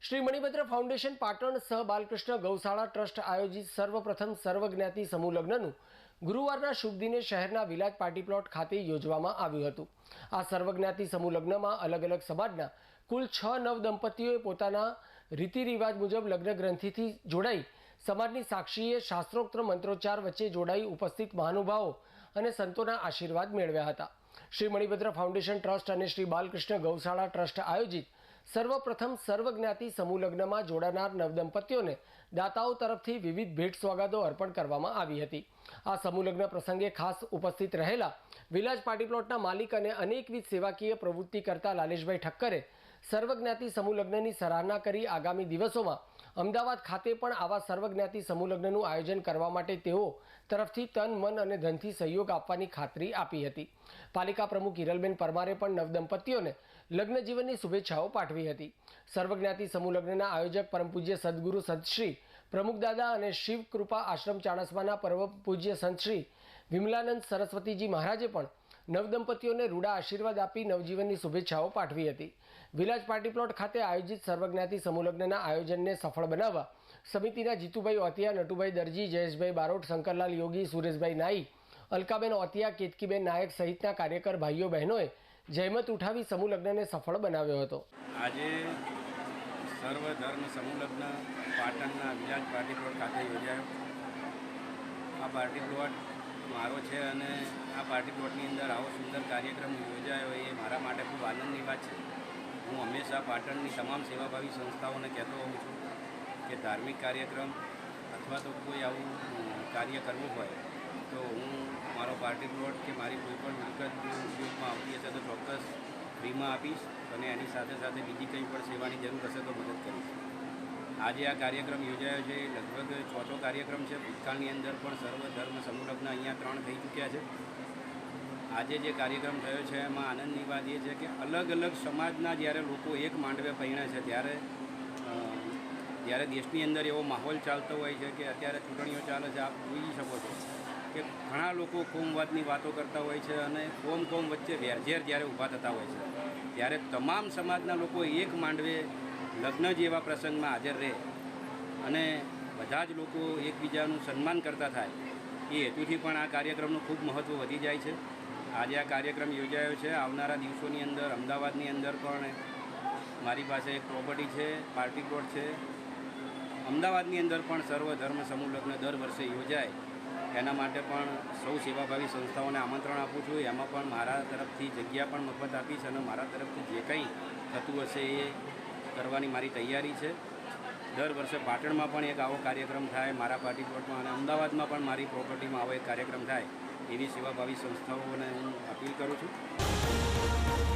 Shri Manibhadra foundation Patan सह Balkrishna गौशाळा trust आयोजित सर्वप्रथम सर्वज्ञाति समूह लग्नનું ગુરુવારના શુભ દિને શહેરના વિલાજ પાર્ટી પ્લોટ ખાતે યોજવામાં આવ્યું હતું। આ સર્વજ્ઞાતિ સમૂહ લગ્નમાં અલગ અલગ સમાજના કુલ 6 નવ દંપતીઓએ પોતાના રીતિ રિવાજ મુજબ લગ્ન ગ્રંથિથી જોડાઈ સમાજની સાક્ષીએ શાસ્ત્રોક્ત મંત્રોચ્ચાર વચ્ચે જોડાઈ ઉપસ્થિત મહાનુભાવો અને સંતોના આશીર્વાદ મેળવ્યા હતા। શ્રી મણિભદ્ર ફાઉન્ડેશન ટ્રસ્ટ અને શ્રી બાલકૃષ્ણ ગૌશાળા ટ્રસ્ટ આયોજિત सर्वप्रथम सर्वज्ञाति समूह लग्न में जोड़नार नवदंपतियों ने दाताओं तरफथी विविध भेट स्वागतो अर्पण करवामां आवी हती। आ समूह लग्न प्रसंगे खास उपस्थित रहेला विलाज पार्टी प्लॉटना मालिक अने अनेकविध सेवाकीय प्रवृत्ति करता लालेशभाई ठक्करे सर्वज्ञाति समूह लग्ननी सराहना करी आगामी दिवसों अमदावाद खाते पण आवा सर्वज्ञाति समूह लग्नનું आयोजन करवा माटे तेओ तरफथी तन मन अने धनथी सहयोग आपवानी खातरी आपी हती। पालिका प्रमुख हिरलबेन परमारे पण नवदंपतिओने लग्न जीवननी शुभेच्छाओ पाठवी हती। सर्वज्ञाति समूह लग्नना आयोजक परम पूज्य सद्गुरु सतश्री प्रमुख दादा अने शिव कृपा आश्रम चाणस्माना परम पूज्य संत श्री विमलानंद सरस्वतीजी महाराजे पण नवदंपतिओने रूड़ा आशीर्वाद आपी नवजीवननी शुभेच्छाओ पाठवी हती। विलाज पार्टी प्लॉट खाते आयोजित सर्वज्ञाति समूह लग्नना आयोजनने सफल बनाववा समितिना जीतुभाई ओतिया, नटुभाई दर्जी, जयेशभाई बारोट, शंकरलाल योगी, सुरेशभाई नाई, अलकाबेन ओतिया, केतकीबेन नायक सहितना कार्यकर भाईओ बहनोए जयमत उठावी समूह लग्नने सफल बनाव्यो हतो। आजे सर्वधर्म समूह लग्न पाटणना विलाज पार्टी प्लॉट खाते योजायो। आ पार्टी प्लॉट मारो है अने आ पार्टी प्लॉटनी अंदर आवो सुंदर कार्यक्रम योजायो ये मारा माटे खूब आनंदनी बात है। हूँ हमेशा पाटणनी तमाम सेवाभावी संस्थाओं कहते होऊँ छूँ कि धार्मिक कार्यक्रम अथवा तो कोई आवुं कार्य करवुं होय तो हूँ मारो पार्टी प्लॉट के मारी कोईपण मिलकत उपयोग में आवती हशे तो चौक्कस फ्री में आपीश अने एनी साथे साथे बीजी कंई पण सेवानी जरूर हशे तो मदद करीश। आज आ कार्यक्रम योजायो है लगभग चौथो कार्यक्रम है। भूतकाळनी अंदर पण सर्वधर्म समूह लग्न अहींया 3 थई चूक्या है। आज जो कार्यक्रम थयो छे एमां आनंदनी बात ये है कि अलग अलग समाजना ज्यारे लोको एक मांडवे पहीणे छे त्यारे त्यारे देशनी अंदर एवो माहौल चालतो होय छे कि अत्यारे चूंटणीओ चाले छे। आप जोई शको छो कि घणा लोको कोमवादनी वातो करता होय छे अने कोम वच्चे वेरझेर ज्यारे ऊभा थता होय छे त्यारे तमाम समाजना लोको एक मांडवे लग्न जेवा प्रसंग में हाजर रहे अने बधा ज लोको एकबीजानुं सन्मान करता थाय ए हेतुथी पण आ कार्यक्रमनुं खूब महत्व वधी जाय छे। आज आ कार्यक्रम योजायो छे। आवनारा दिवसोनी अंदर अमदावादनी अंदर पण मारी पासे एक प्रॉपर्टी है, पार्टी प्लॉट है। अमदावादनी अंदर पण सर्वधर्म समूह लग्न दर वर्षे योजाय एना माटे पण सौ सेवाभावी संस्थाओने आमंत्रण आपूँ छूँ। एमां पण मारा तरफथी जग्या पण मफत आपीश अने मारा तरफथी जे कंई थतुं हशे ए करवानी मारी तैयारी है। दर वर्षे पाटण में पण एक आवो कार्यक्रम थाय मारा पार्टी प्लॉट में अने अमदावाद में पण मारी प्रॉपर्टी में आवो एक कार्यक्रम थाय एवी सेवाभावी संस्थाओं ने हूँ अपील करूँ छूँ।